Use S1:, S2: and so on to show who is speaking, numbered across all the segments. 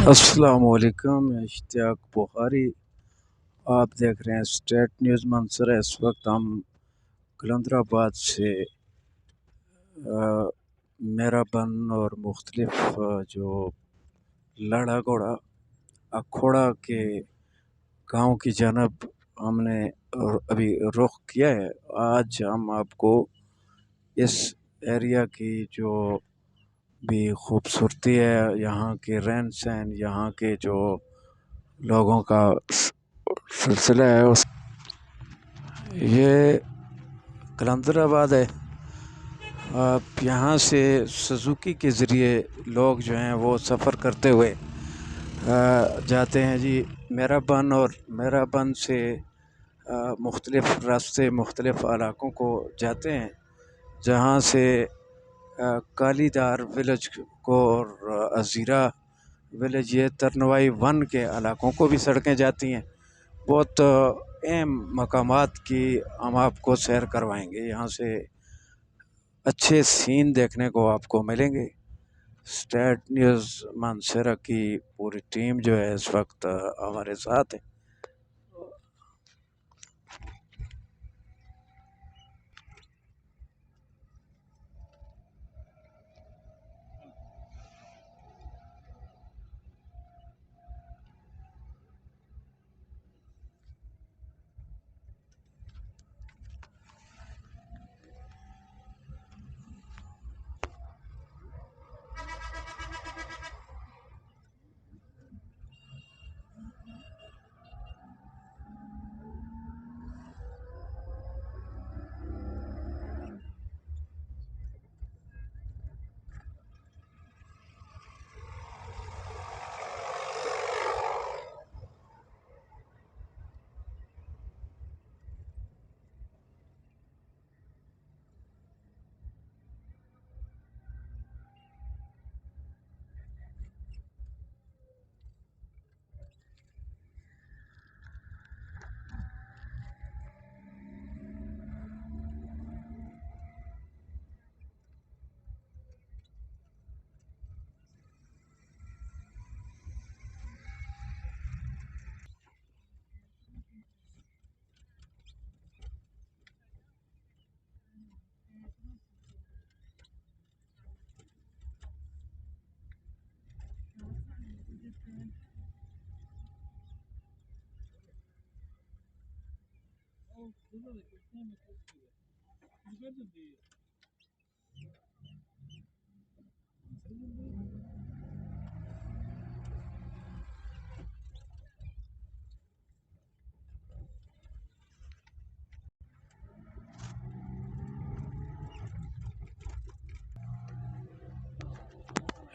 S1: السلام علیکم، میں اشتیاق بخاری۔ آپ دیکھ رہے ہیں اسٹیٹ نیوز منصر۔ اس وقت ہم کلندر آباد سے میرا بن اور مختلف جو لڑا گھوڑا اکھوڑا کے گاؤں کی جانب ہم نے ابھی رخ کیا ہے۔ آج ہم آپ کو اس ایریا کی جو بھی خوبصورتی ہے، یہاں کے رہن سہن، یہاں کے جو لوگوں کا سلسلہ ہے، یہ کلندر آباد ہے۔ آپ یہاں سے سزوکی کے ذریعے لوگ جو ہیں وہ سفر کرتے ہوئے جاتے ہیں جی میرا بن، اور میرا بن سے مختلف راستے مختلف علاقوں کو جاتے ہیں، جہاں سے کالی دار ولیج کو اور ازیرا ولیج، یہ ترنوائی ون کے علاقوں کو بھی سڑکیں جاتی ہیں۔ بہت اہم مقامات کی ہم آپ کو سیر کروائیں گے، یہاں سے اچھے سین دیکھنے کو آپ کو ملیں گے۔ اسٹیٹ نیوز مانسہرہ کی پوری ٹیم جو ہے اس وقت ہمارے ساتھ ہے۔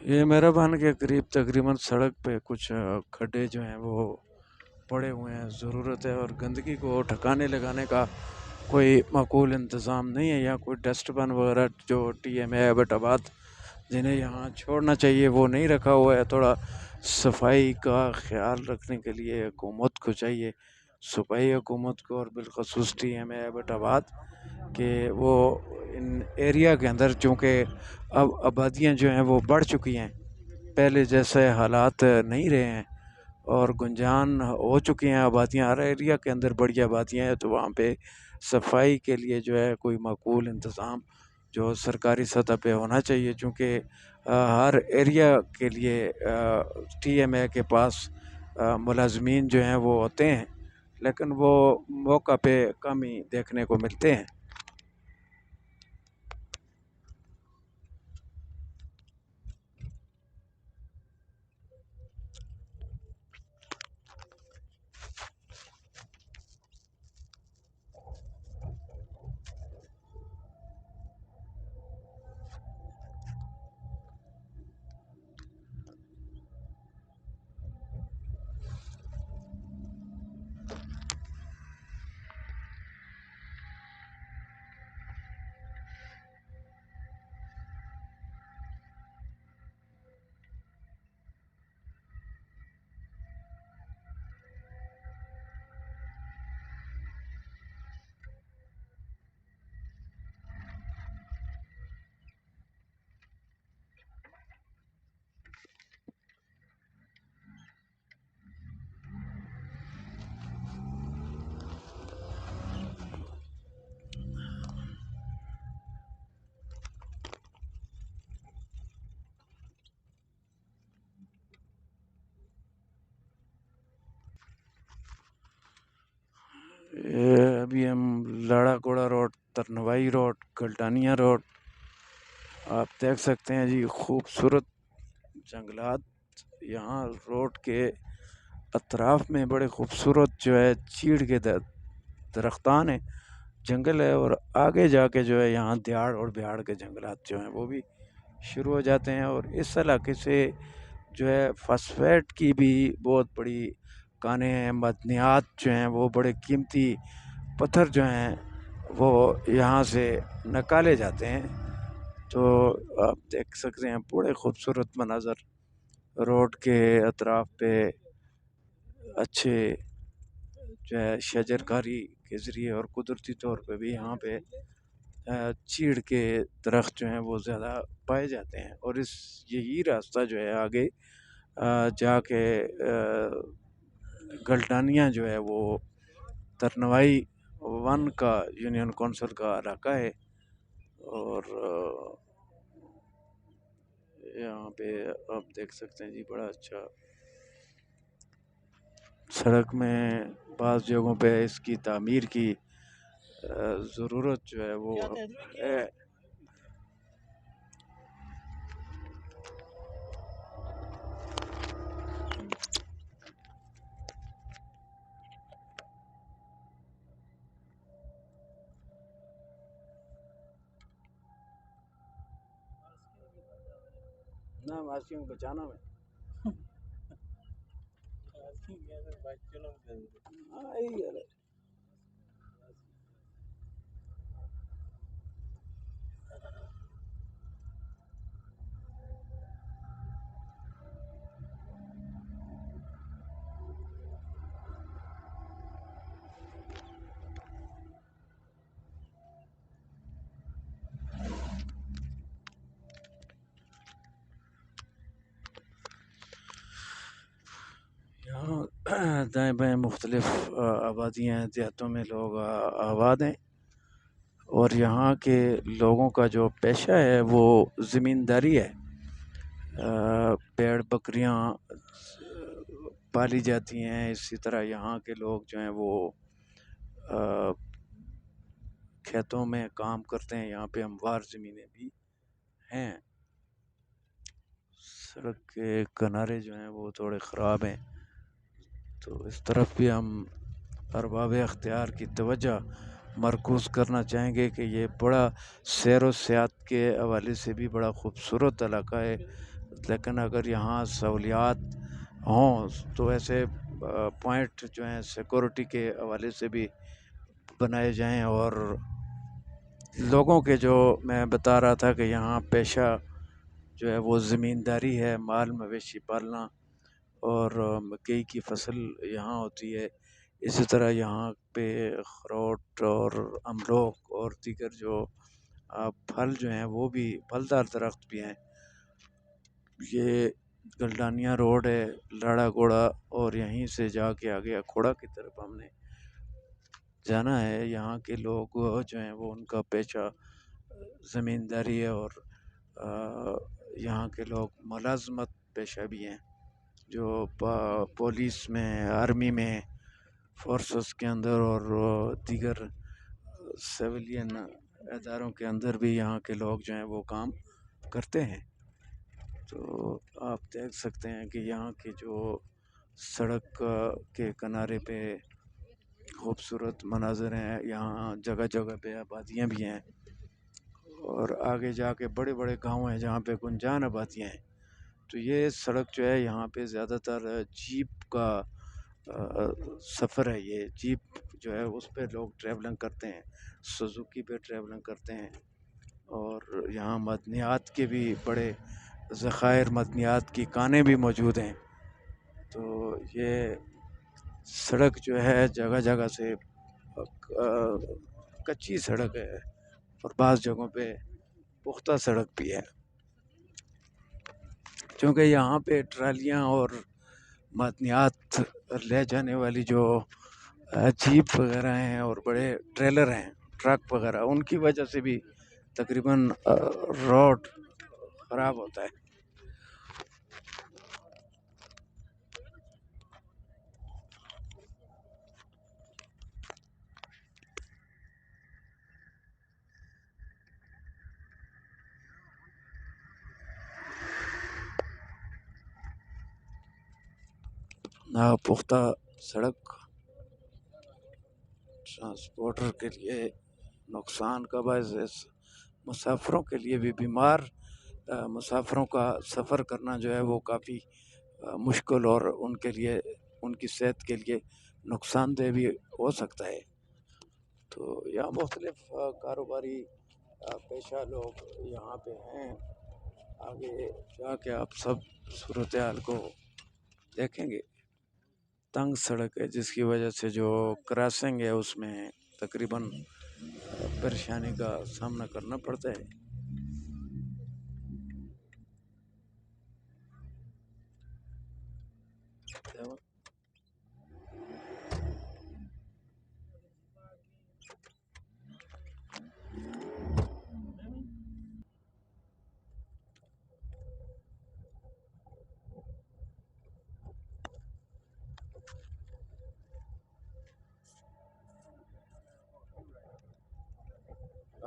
S1: یہ میرا بن کے قریب تقریباً سڑک پہ کچھ کھڈے جو ہیں وہ پڑے ہوئے ہیں۔ ضرورت ہے، اور گندگی کو ٹھکانے لگانے کا کوئی معقول انتظام نہیں ہے۔ یہاں کوئی ڈسٹ بن وغیرہ جو ٹی ایم اے ایبٹ آباد جنہیں یہاں چھوڑنا چاہیے وہ نہیں رکھا ہوا ہے۔ تھوڑا صفائی کا خیال رکھنے کے لیے حکومت کو چاہیے، صوبائی حکومت کو، اور بالخصوص ٹی ایم اے ایبٹ آباد، کہ وہ ان ایریا کے اندر، چونکہ اب آبادیاں جو ہیں وہ بڑھ چکی ہیں، پہلے جیسے حالات نہیں رہے ہیں، اور گنجان ہو چکی ہیں آبادیاں، ہر ایریا کے اندر بڑی آبادیاں ہیں، تو وہاں پہ صفائی کے لیے جو ہے کوئی معقول انتظام جو سرکاری سطح پہ ہونا چاہیے، چونکہ ہر ایریا کے لیے ٹی ایم اے کے پاس ملازمین جو ہیں وہ ہوتے ہیں، لیکن وہ موقع پہ کم ہی دیکھنے کو ملتے ہیں۔ ابھی ہم لاڑا کوڑا روڈ، ترنوائی روڈ، گلٹانیہ روڈ، آپ دیکھ سکتے ہیں جی خوبصورت جنگلات یہاں روڈ کے اطراف میں، بڑے خوبصورت جو ہے چیڑ کے درختان ہیں، جنگل ہے، اور آگے جا کے جو ہے یہاں دیاڑ اور بیاڑ کے جنگلات جو ہیں وہ بھی شروع ہو جاتے ہیں، اور اس علاقے سے جو ہے فاسفیٹ کی بھی بہت بڑی کانیں ہیں، معدنیات جو ہیں وہ بڑے قیمتی پتھر جو ہیں وہ یہاں سے نکالے جاتے ہیں۔ تو آپ دیکھ سکتے ہیں بڑے خوبصورت مناظر روڈ کے اطراف پہ، اچھے جو ہے شجر کاری کے ذریعے اور قدرتی طور پہ بھی یہاں پہ چیڑ کے درخت جو ہیں وہ زیادہ پائے جاتے ہیں، اور یہی راستہ جو ہے آگے جا کے گلٹانیہ جو ہے وہ ترنوائی ون کا یونین کونسل کا علاقہ ہے، اور یہاں پہ آپ دیکھ سکتے ہیں جی بڑا اچھا سڑک میں بعض جگہوں پہ اس کی تعمیر کی ضرورت جو ہے وہ ہے۔ نہ ماسیوں کو بچانا میں ہاں یہی ہے۔ یہاں دائیں بائیں مختلف آبادیاں ہیں، دیہاتوں میں لوگ آباد ہیں، اور یہاں کے لوگوں کا جو پیشہ ہے وہ زمینداری ہے۔ پیڑ بکریاں پالی جاتی ہیں، اسی طرح یہاں کے لوگ جو ہیں وہ کھیتوں میں کام کرتے ہیں، یہاں پہ ہموار زمینیں بھی ہیں۔ سڑک کے کنارے جو ہیں وہ تھوڑے خراب ہیں، تو اس طرف بھی ہم ارباب اختیار کی توجہ مرکوز کرنا چاہیں گے کہ یہ بڑا سیر و سیاحت کے حوالے سے بھی بڑا خوبصورت علاقہ ہے، لیکن اگر یہاں سہولیات ہوں تو ایسے پوائنٹ جو ہیں سیکورٹی کے حوالے سے بھی بنائے جائیں، اور لوگوں کے جو میں بتا رہا تھا کہ یہاں پیشہ جو ہے وہ زمینداری ہے، مال مویشی پالنا، اور مکئی کی فصل یہاں ہوتی ہے، اسی طرح یہاں پہ اخروٹ اور امروک اور دیگر جو پھل جو ہیں وہ بھی پھلدار درخت بھی ہیں۔ یہ گلٹانیہ روڈ ہے، لاڑا کوڑا، اور یہیں سے جا کے آگے اکھوڑا کی طرف ہم نے جانا ہے۔ یہاں کے لوگ جو ہیں وہ ان کا پیشہ زمینداری ہے، اور یہاں کے لوگ ملازمت پیشہ بھی ہیں، جو پولیس میں، آرمی میں، فورسز کے اندر اور دیگر سویلین اداروں کے اندر بھی یہاں کے لوگ جو ہیں وہ کام کرتے ہیں۔ تو آپ دیکھ سکتے ہیں کہ یہاں کے جو سڑک کے کنارے پہ خوبصورت مناظر ہیں، یہاں جگہ جگہ پہ آبادیاں بھی ہیں، اور آگے جا کے بڑے بڑے گاؤں ہیں جہاں پہ گنجان آبادیاں ہیں۔ تو یہ سڑک جو ہے یہاں پہ زیادہ تر جیپ کا سفر ہے، یہ جیپ جو ہے اس پہ لوگ ٹریولنگ کرتے ہیں، سوزوکی پہ ٹریولنگ کرتے ہیں، اور یہاں معدنیات کے بھی بڑے ذخائر، معدنیات کی کانیں بھی موجود ہیں۔ تو یہ سڑک جو ہے جگہ جگہ سے کچی سڑک ہے، اور بعض جگہوں پہ پختہ سڑک بھی ہے، چونکہ یہاں پہ ٹرالیاں اور معدنیات لے جانے والی جو جیپ وغیرہ ہیں اور بڑے ٹریلر ہیں، ٹرک وغیرہ، ان کی وجہ سے بھی تقریباً روڈ خراب ہوتا ہے۔ ناپختہ سڑک ٹرانسپورٹر کے لیے نقصان کا باعث ہے، مسافروں کے لیے بھی بیمار مسافروں کا سفر کرنا جو ہے وہ کافی مشکل اور ان کے لیے ان کی صحت کے لیے نقصان دہ بھی ہو سکتا ہے۔ تو یہاں مختلف کاروباری پیشہ لوگ یہاں پہ ہیں، آگے جا کے آپ سب صورتحال کو دیکھیں گے۔ تنگ سڑک ہے جس کی وجہ سے جو کراسنگ ہے اس میں تقریباً پریشانی کا سامنا کرنا پڑتا ہے۔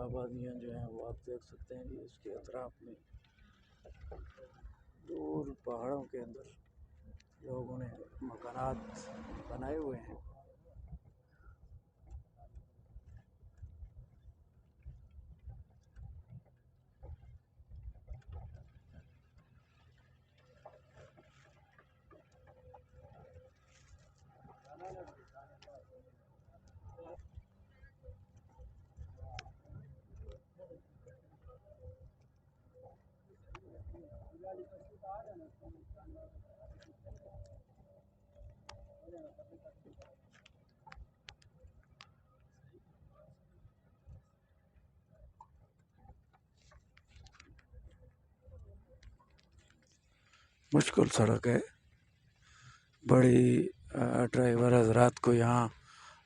S1: آبادیاں جو ہیں وہ آپ دیکھ سکتے ہیں کہ اس کے اطراف میں دور پہاڑوں کے اندر لوگوں نے مکانات بنائے ہوئے ہیں۔ مشکل سڑک ہے، بڑی ڈرائیور حضرات کو یہاں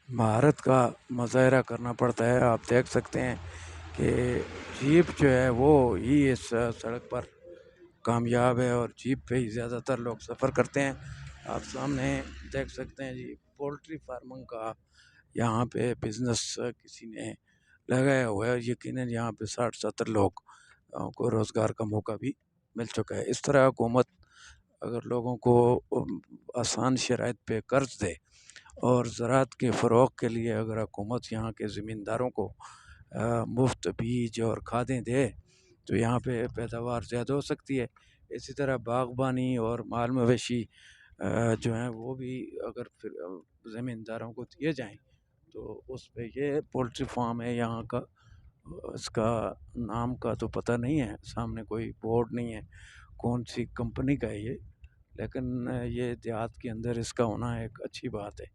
S1: مہارت کا مظاہرہ کرنا پڑتا ہے۔ آپ دیکھ سکتے ہیں کہ جیپ جو ہے وہ ہی اس سڑک پر کامیاب ہے اور جیپ پہ ہی زیادہ تر لوگ سفر کرتے ہیں۔ آپ سامنے دیکھ سکتے ہیں جی پولٹری فارمنگ کا یہاں پہ بزنس کسی نے لگایا ہوا ہے، یقیناً یہاں پہ 60-70 لوگ کو روزگار کا موقع بھی مل چکا ہے۔ اس طرح حکومت اگر لوگوں کو آسان شرائط پہ قرض دے اور زراعت کے فروغ کے لیے اگر حکومت یہاں کے زمینداروں کو مفت بیج اور کھادیں دے تو یہاں پہ پیداوار زیادہ ہو سکتی ہے۔ اسی طرح باغبانی اور مال مویشی جو ہیں وہ بھی اگر پھر زمینداروں کو دیے جائیں تو اس پہ یہ پولٹری فارم ہے یہاں کا، اس کا نام کا تو پتہ نہیں ہے، سامنے کوئی بورڈ نہیں ہے کون سی کمپنی کا ہے یہ، لیکن یہ دیہات کے اندر اس کا ہونا ایک اچھی بات ہے۔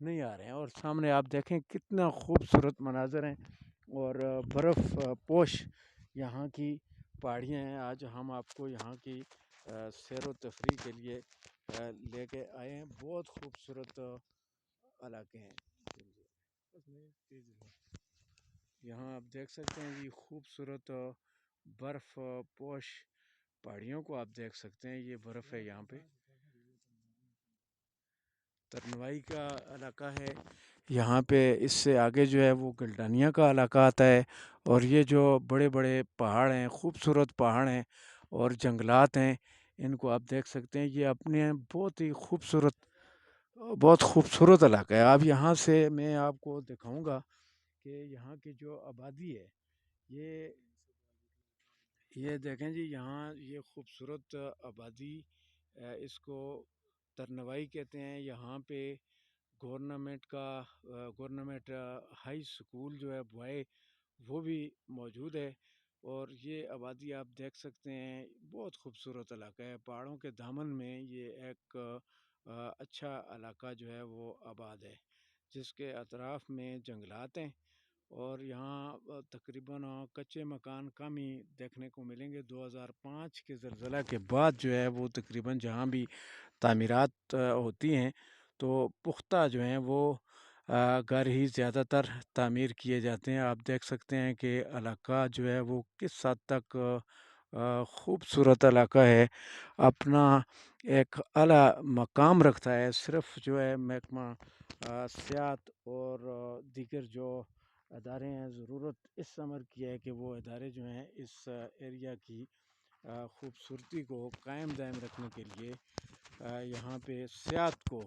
S1: نہیں آ رہے ہیں، اور سامنے آپ دیکھیں کتنا خوبصورت مناظر ہیں، اور برف پوش یہاں کی پہاڑیاں ہیں۔ آج ہم آپ کو یہاں کی سیر و تفریح کے لیے لے کے آئے ہیں، بہت خوبصورت علاقے ہیں۔ یہاں آپ دیکھ سکتے ہیں جی خوبصورت برف پوش پہاڑیوں کو آپ دیکھ سکتے ہیں، یہ برف ہے یہاں پہ۔ ترنوائی کا علاقہ ہے یہاں پہ، اس سے آگے جو ہے وہ گلڈانیہ کا علاقہ آتا ہے، اور یہ جو بڑے بڑے پہاڑ ہیں، خوبصورت پہاڑ ہیں اور جنگلات ہیں، ان کو آپ دیکھ سکتے ہیں۔ یہ اپنے بہت خوبصورت علاقہ ہے۔ اب یہاں سے میں آپ کو دکھاؤں گا کہ یہاں کی جو آبادی ہے، یہ یہ دیکھیں جی، یہاں یہ خوبصورت آبادی، اس کو ترنوائی کہتے ہیں۔ یہاں پہ گورنمنٹ ہائی اسکول جو ہے بوائے، وہ بھی موجود ہے، اور یہ آبادی آپ دیکھ سکتے ہیں، بہت خوبصورت علاقہ ہے۔ پہاڑوں کے دامن میں یہ ایک اچھا علاقہ جو ہے وہ آباد ہے، جس کے اطراف میں جنگلات ہیں، اور یہاں تقریباً کچے مکان کم ہی دیکھنے کو ملیں گے۔ 2005 کے زلزلہ کے بعد جو ہے وہ تقریباً جہاں بھی تعمیرات ہوتی ہیں تو پختہ جو ہیں وہ گھر ہی زیادہ تر تعمیر کیے جاتے ہیں۔ آپ دیکھ سکتے ہیں کہ علاقہ جو ہے وہ کس حد تک خوبصورت علاقہ ہے، اپنا ایک اعلیٰ مقام رکھتا ہے۔ صرف جو ہے محکمہ سیاحت اور دیگر جو ادارے ہیں، ضرورت اس امر کی ہے کہ وہ ادارے جو ہیں اس ایریا کی خوبصورتی کو قائم دائم رکھنے کے لیے یہاں پہ سیاحت کو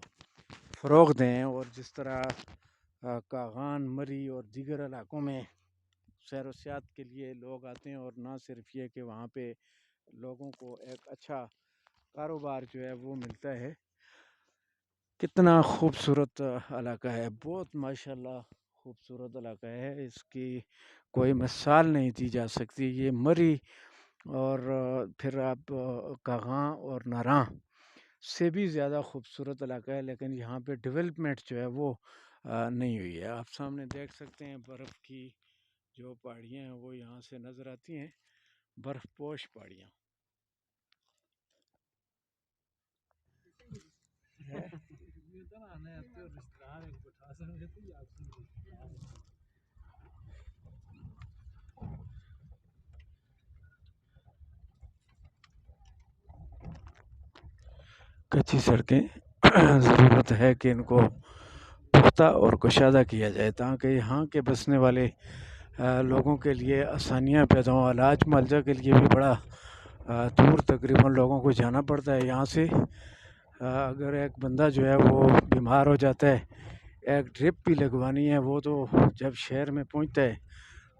S1: فروغ دیں، اور جس طرح کاغان، مری اور دیگر علاقوں میں سیر و سیاحت کے لیے لوگ آتے ہیں، اور نہ صرف یہ کہ وہاں پہ لوگوں کو ایک اچھا کاروبار جو ہے وہ ملتا ہے۔ کتنا خوبصورت علاقہ ہے، بہت ماشاءاللہ خوبصورت علاقہ ہے، اس کی کوئی مثال نہیں دی جا سکتی۔ یہ مری اور پھر آپ کاغاں اور ناراں سے بھی زیادہ خوبصورت علاقہ ہے، لیکن یہاں پہ ڈیولپمنٹ جو ہے وہ نہیں ہوئی ہے۔ آپ سامنے دیکھ سکتے ہیں برف کی جو پہاڑیاں ہیں وہ یہاں سے نظر آتی ہیں، برف پوش پہاڑیاں کچی سڑکیں ضرورت ہے کہ ان کو پختہ اور کشادہ کیا جائے، تاکہ یہاں کے بسنے والے لوگوں کے لیے آسانیاں پیدا ہوں۔ علاج معالجہ کے لیے بھی بڑا دور تقریباً لوگوں کو جانا پڑتا ہے یہاں سے۔ اگر ایک بندہ جو ہے وہ بیمار ہو جاتا ہے، ایک ڈرپ بھی لگوانی ہے، وہ تو جب شہر میں پہنچتا ہے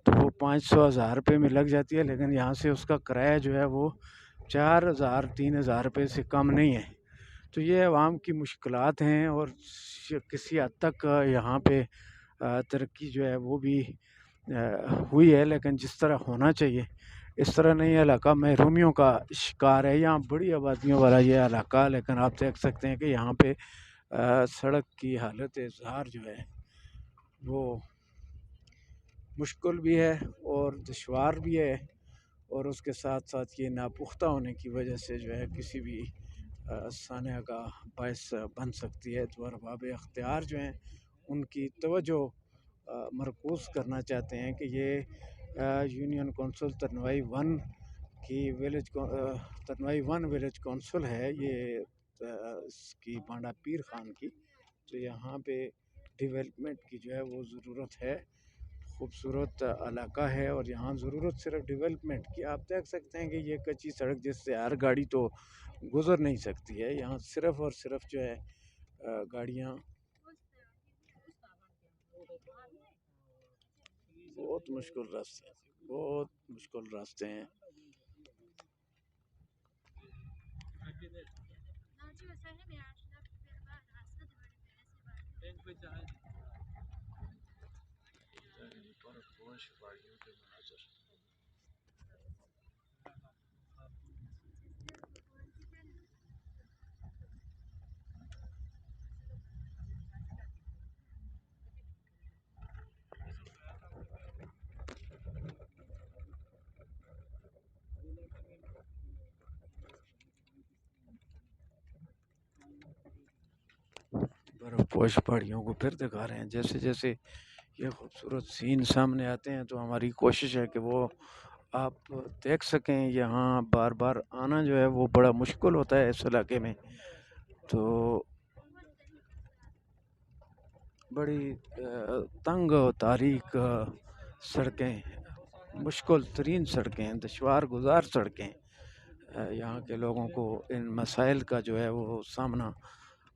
S1: تو وہ 500-1000 روپے میں لگ جاتی ہے، لیکن یہاں سے اس کا کرایہ جو ہے وہ 4000-3000 روپے سے کم نہیں ہے۔ تو یہ عوام کی مشکلات ہیں، اور کسی حد تک یہاں پہ ترقی جو ہے وہ بھی ہوئی ہے، لیکن جس طرح ہونا چاہیے اس طرح نہیں۔ علاقہ محرومیوں کا شکار ہے، یہاں بڑی آبادیوں والا یہ علاقہ، لیکن آپ دیکھ سکتے ہیں کہ یہاں پہ سڑک کی حالت اظہار جو ہے وہ مشکل بھی ہے اور دشوار بھی ہے، اور اس کے ساتھ ساتھ یہ ناپختہ ہونے کی وجہ سے جو ہے کسی بھی سانحہ کا باعث بن سکتی ہے۔ تو ارباب اختیار جو ہیں ان کی توجہ مرکوز کرنا چاہتے ہیں کہ یہ یونین کونسل ترنوائی ون کی ترنوائی ون ولیج کونسل ہے، یہ اس کی بانڈا پیر خان کی، تو یہاں پہ ڈیولپمنٹ کی جو ہے وہ ضرورت ہے۔ خوبصورت علاقہ ہے، اور یہاں ضرورت صرف ڈیولپمنٹ کی۔ آپ دیکھ سکتے ہیں کہ یہ کچی سڑک جس سے ہر گاڑی تو گزر نہیں سکتی ہے، یہاں صرف اور صرف جو ہے گاڑیاں بہت مشکل راستے ہیں، بہت مشکل راستے ہیں۔ برف پوش پہاڑیوں کو پھر دکھا رہے ہیں. جیسے جیسے یہ خوبصورت سین سامنے آتے ہیں تو ہماری کوشش ہے کہ وہ آپ دیکھ سکیں. یہاں بار بار آنا جو ہے وہ بڑا مشکل ہوتا ہے اس علاقے میں. تو بڑی تنگ و تاریک سڑکیں، مشکل ترین سڑکیں، دشوار گزار سڑکیں. یہاں کے لوگوں کو ان مسائل کا جو ہے وہ سامنا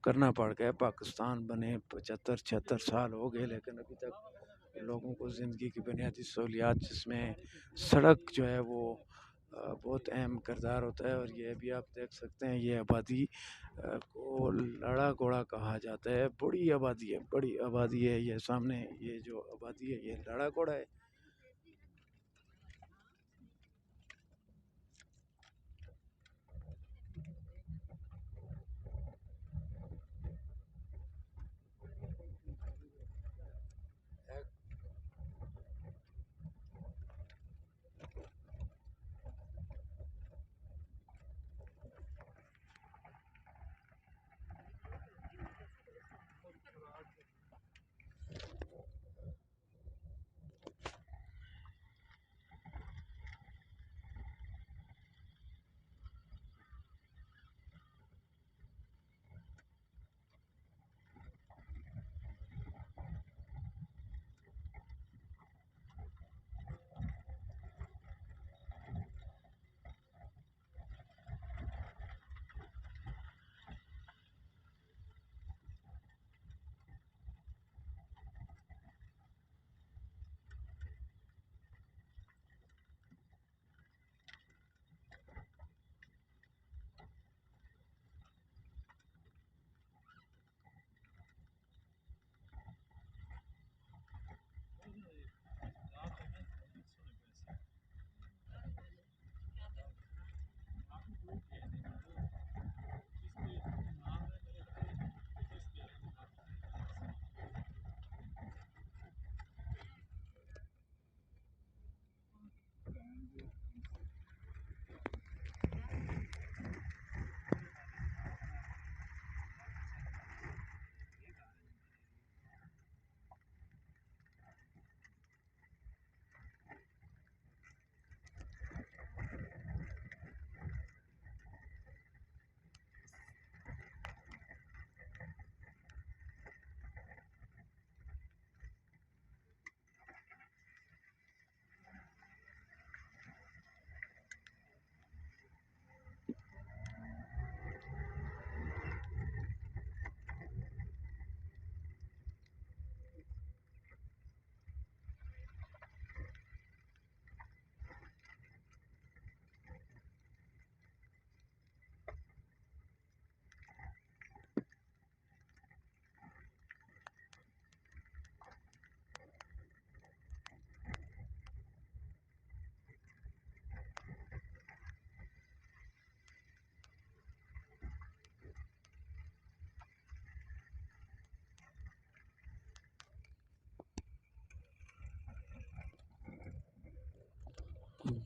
S1: کرنا پڑ گیا. پاکستان بنے 75-76 سال ہو گئے لیکن ابھی تک لوگوں کو زندگی کی بنیادی سہولیات جس میں سڑک جو ہے وہ بہت اہم کردار ہوتا ہے. اور یہ بھی آپ دیکھ سکتے ہیں یہ آبادی کو لڑا گوڑا کہا جاتا ہے. بڑی آبادی ہے، بڑی آبادی ہے. یہ سامنے یہ جو آبادی ہے یہ لڑا گوڑا ہے.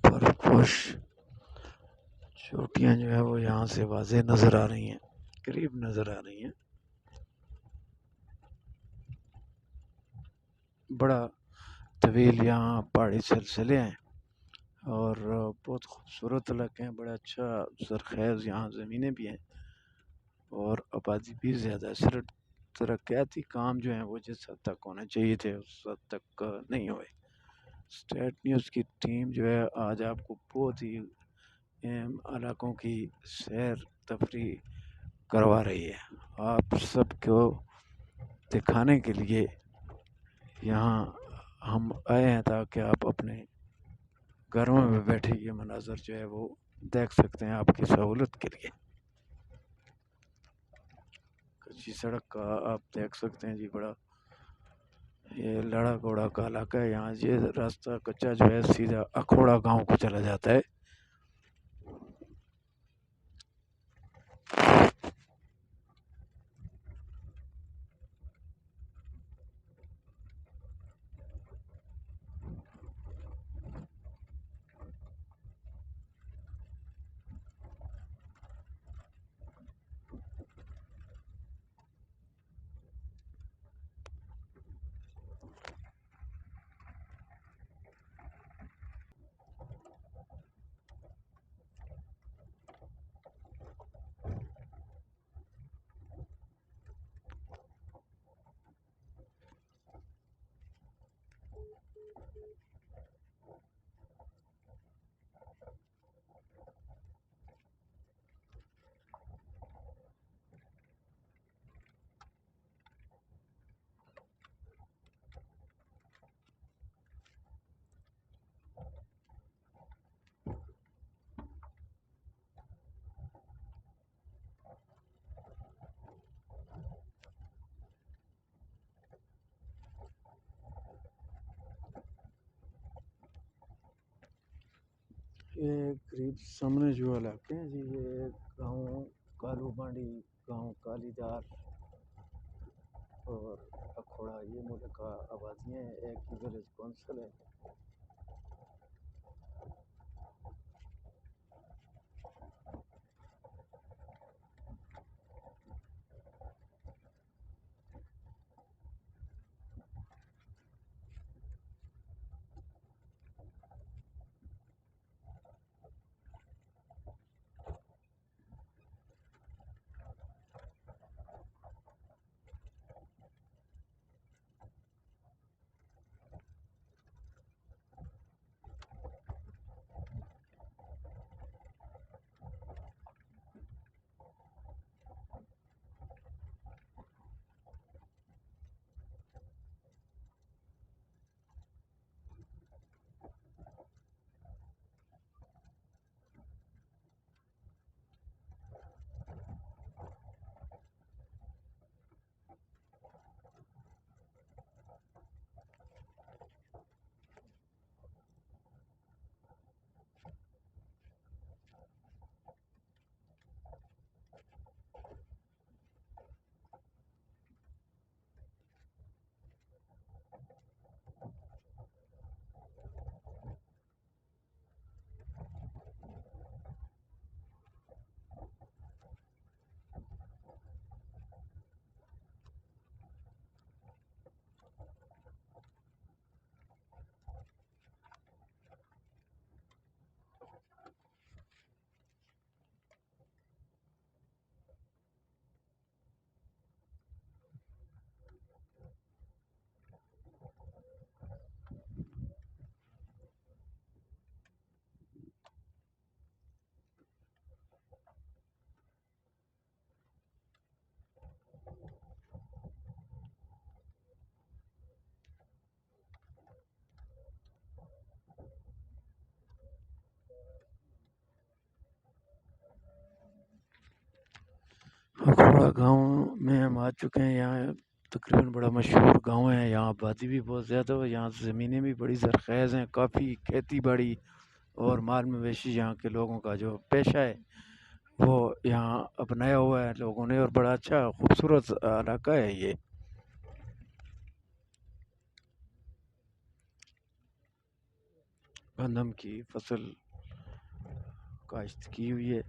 S1: برف پوش چوٹیاں جو ہے وہ یہاں سے واضح نظر آ رہی ہیں، قریب نظر آ رہی ہیں. بڑا طویل یہاں پہاڑی سلسلے ہیں اور بہت خوبصورت علاقے ہیں. بڑا اچھا زرخیز یہاں زمینیں بھی ہیں اور آبادی بھی زیادہ ہے. صرف ترقیاتی کام جو ہیں وہ جس حد تک ہونے چاہیے تھے اس حد تک نہیں ہوئے. اسٹیٹ نیوز کی ٹیم جو ہے آج آپ کو بہت ہی اہم علاقوں کی سیر تفریح کروا رہی ہے. آپ سب کو دکھانے کے لیے یہاں ہم آئے ہیں تاکہ آپ اپنے گھروں میں بیٹھے یہ مناظر جو ہے وہ دیکھ سکتے ہیں آپ کی سہولت کے لیے. کچی سڑک کا آپ دیکھ سکتے ہیں جی. بڑا یہ لڑا گوڑا کا علاقہ ہے. یہاں یہ راستہ کچا جو ہے سیدھا اکھوڑا گاؤں کو چلا جاتا ہے. یہ قریب سامنے جو علاقے ہیں جی، یہ گاؤں کالو بانڈی، گاؤں کالی دار اور اکھوڑا، یہ ملکہ آبادیاں ہیں، ایک ہی ولیج کونسل ہے۔ اکھوڑا گاؤں میں ہم آ چکے ہیں، یہاں تقریباً بڑا مشہور گاؤں ہے، یہاں آبادی بھی بہت زیادہ ہے، یہاں زمینیں بھی بڑی زرخیز ہیں، کافی کھیتی باڑی اور مال مویشی یہاں کے لوگوں کا جو پیشہ ہے وہ یہاں اپنایا ہوا ہے لوگوں نے، اور بڑا اچھا خوبصورت علاقہ ہے یہ۔ گندم کی فصل کاشت کی ہوئی ہے۔